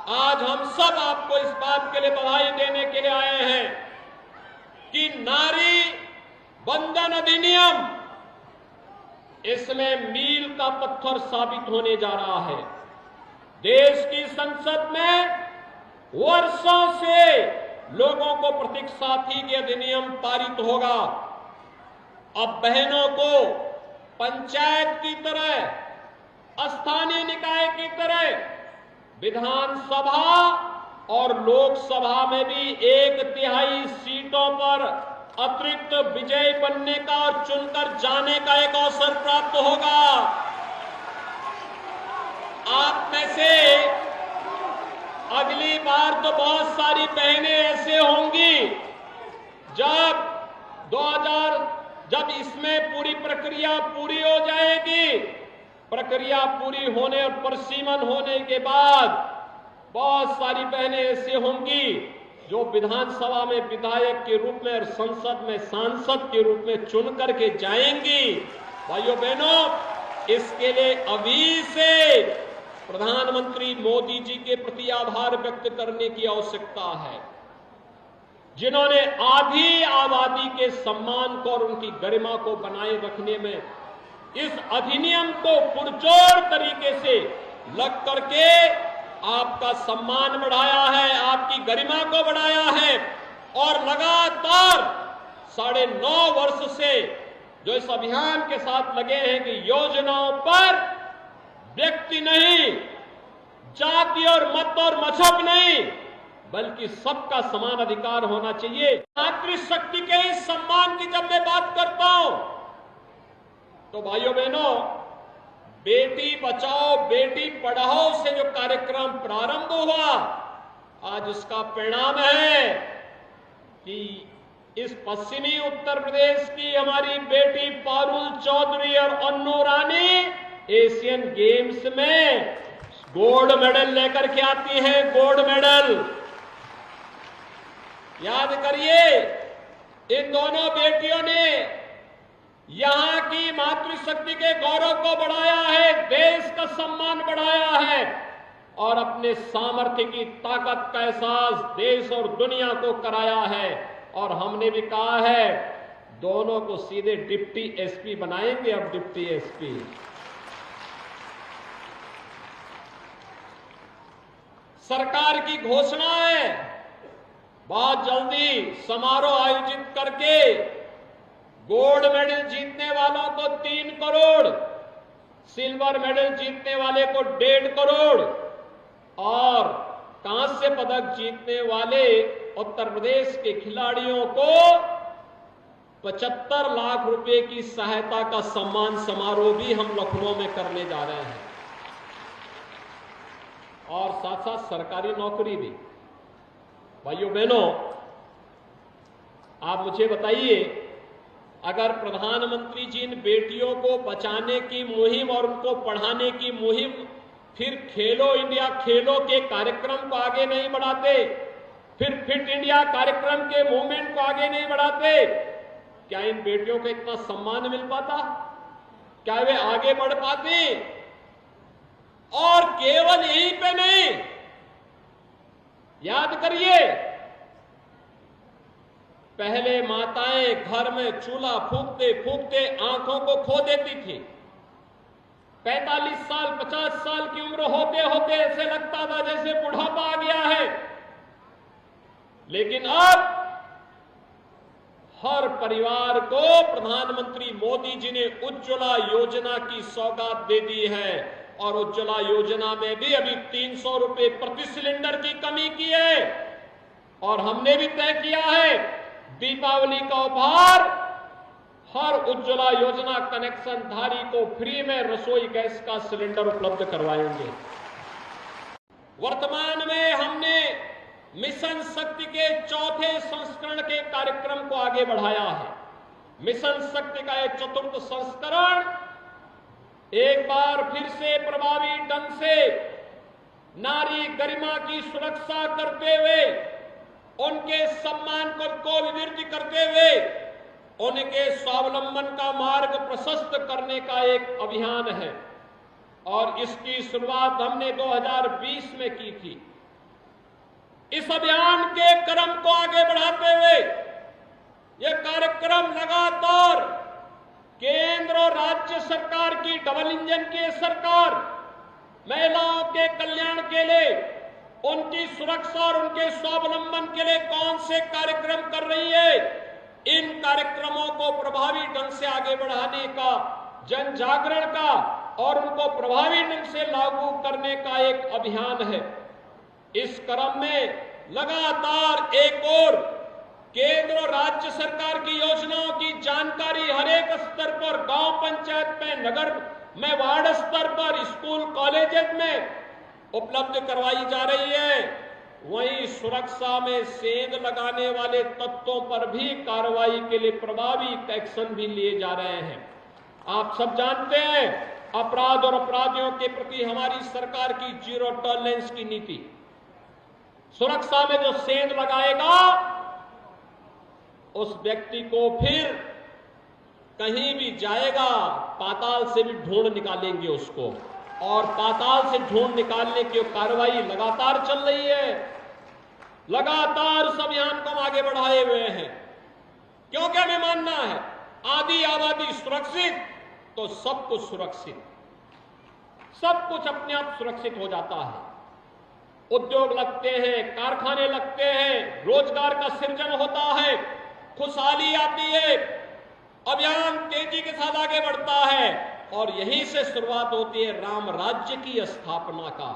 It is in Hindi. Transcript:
आज हम सब आपको इस बात के लिए बधाई देने के लिए आए हैं कि नारी बंधन अधिनियम इसमें मील का पत्थर साबित होने जा रहा है। देश की संसद में वर्षों से लोगों को प्रतीक्षा थी कि अधिनियम पारित होगा। अब बहनों को पंचायत की तरह, स्थानीय निकाय की तरह विधानसभा और लोकसभा में भी 1/3 सीटों पर अतिरिक्त विजयी बनने का और चुनकर जाने का एक अवसर प्राप्त होगा। आप में से अगली बार तो बहुत सारी बहनें ऐसे होंगी जब इसमें पूरी प्रक्रिया पूरी हो जाएगी। प्रक्रिया पूरी होने और परिसीमन होने के बाद बहुत सारी बहनें ऐसे होंगी जो विधानसभा में विधायक के रूप में और संसद में सांसद के रूप में चुन करके जाएंगी। भाइयों बहनों, इसके लिए अभी से प्रधानमंत्री मोदी जी के प्रति आभार व्यक्त करने की आवश्यकता है, जिन्होंने आधी आबादी के सम्मान को और उनकी गरिमा को बनाए रखने में इस अधिनियम को पुरजोर तरीके से लग करके आपका सम्मान बढ़ाया है, आपकी गरिमा को बढ़ाया है और लगातार 9.5 वर्ष से जो इस अभियान के साथ लगे हैं कि योजनाओं पर व्यक्ति नहीं, जाति और मत और मजहब नहीं, बल्कि सबका समान अधिकार होना चाहिए। मातृशक्ति के इस सम्मान की जब मैं बात करता हूं तो भाइयों बहनों, बेटी बचाओ बेटी पढ़ाओ से जो कार्यक्रम प्रारंभ हुआ, आज उसका परिणाम है कि इस पश्चिमी उत्तर प्रदेश की हमारी बेटी पारुल चौधरी और अन्नू रानी एशियन गेम्स में गोल्ड मेडल लेकर के आती हैं। गोल्ड मेडल याद करिए, इन दोनों बेटियों ने यहां की मातृशक्ति के गौरव को बढ़ाया है, देश का सम्मान बढ़ाया है और अपने सामर्थ्य की ताकत का एहसास देश और दुनिया को कराया है। और हमने भी कहा है दोनों को सीधे डिप्टी एसपी बनाएंगे। अब डिप्टी एसपी सरकार की घोषणा है, बहुत जल्दी समारोह आयोजित करके गोल्ड मेडल जीतने वालों को 3 करोड़, सिल्वर मेडल जीतने वाले को 1.5 करोड़ और कांस्य पदक जीतने वाले उत्तर प्रदेश के खिलाड़ियों को 75 लाख रुपए की सहायता का सम्मान समारोह भी हम लखनऊ में करने जा रहे हैं और साथ साथ सरकारी नौकरी भी। भाइयों बहनों, आप मुझे बताइए, अगर प्रधानमंत्री जी इन बेटियों को बचाने की मुहिम और उनको पढ़ाने की मुहिम फिर खेलो इंडिया खेलो के कार्यक्रम को आगे नहीं बढ़ाते, फिर फिट इंडिया कार्यक्रम के मूवमेंट को आगे नहीं बढ़ाते, क्या इन बेटियों को इतना सम्मान मिल पाता? क्या वे आगे बढ़ पाते? और केवल यहीं पे नहीं, याद करिए, पहले माताएं घर में चूल्हा फूंकते फूंकते आंखों को खो देती थी। 45 साल 50 साल की उम्र होते होते ऐसे लगता था जैसे बुढ़ापा आ गया है। लेकिन अब हर परिवार को प्रधानमंत्री मोदी जी ने उज्ज्वला योजना की सौगात दे दी है और उज्ज्वला योजना में भी अभी 300 रुपए प्रति सिलेंडर की कमी की है और हमने भी तय किया है दीपावली का उपहार हर उज्ज्वला योजना कनेक्शन धारी को फ्री में रसोई गैस का सिलेंडर उपलब्ध करवाएंगे। वर्तमान में हमने मिशन शक्ति के 4थे संस्करण के कार्यक्रम को आगे बढ़ाया है। मिशन शक्ति का एक 4th संस्करण एक बार फिर से प्रभावी ढंग से नारी गरिमा की सुरक्षा करते हुए, उनके सम्मान को विवृद्धि करते हुए उनके स्वावलंबन का मार्ग प्रशस्त करने का एक अभियान है और इसकी शुरुआत हमने 2020 में की थी। इस अभियान के क्रम को आगे बढ़ाते हुए यह कार्यक्रम लगातार केंद्र और राज्य सरकार की डबल इंजन की सरकार महिलाओं के कल्याण के लिए, उनकी सुरक्षा और उनके स्वावलंबन के लिए कौन से कार्यक्रम कर रही है, इन कार्यक्रमों को प्रभावी ढंग से आगे बढ़ाने का, जन जागरण का और उनको प्रभावी ढंग से लागू करने का एक अभियान है। इस क्रम में लगातार एक और केंद्र और राज्य सरकार की योजनाओं की जानकारी हर एक स्तर पर, गांव पंचायत में, नगर में, वार्ड स्तर पर, स्कूल कॉलेज में उपलब्ध करवाई जा रही है। वहीं सुरक्षा में सेंध लगाने वाले तत्वों पर भी कार्रवाई के लिए प्रभावी एक्शन भी लिए जा रहे हैं। आप सब जानते हैं अपराध और अपराधियों के प्रति हमारी सरकार की जीरो टॉलरेंस की नीति। सुरक्षा में जो सेंध लगाएगा उस व्यक्ति को फिर कहीं भी जाएगा पाताल से भी ढूंढ निकालेंगे उसको, और पाताल से ढूंढ निकालने की कार्रवाई लगातार चल रही है। लगातार उस अभियान को हम आगे बढ़ाए हुए हैं, क्योंकि हमें मानना है आधी आबादी सुरक्षित तो सब कुछ सुरक्षित, सब कुछ अपने आप सुरक्षित हो जाता है। उद्योग लगते हैं, कारखाने लगते हैं, रोजगार का सृजन होता है, खुशहाली आती है, अभियान तेजी के साथ आगे बढ़ता है और यहीं से शुरुआत होती है राम राज्य की स्थापना का।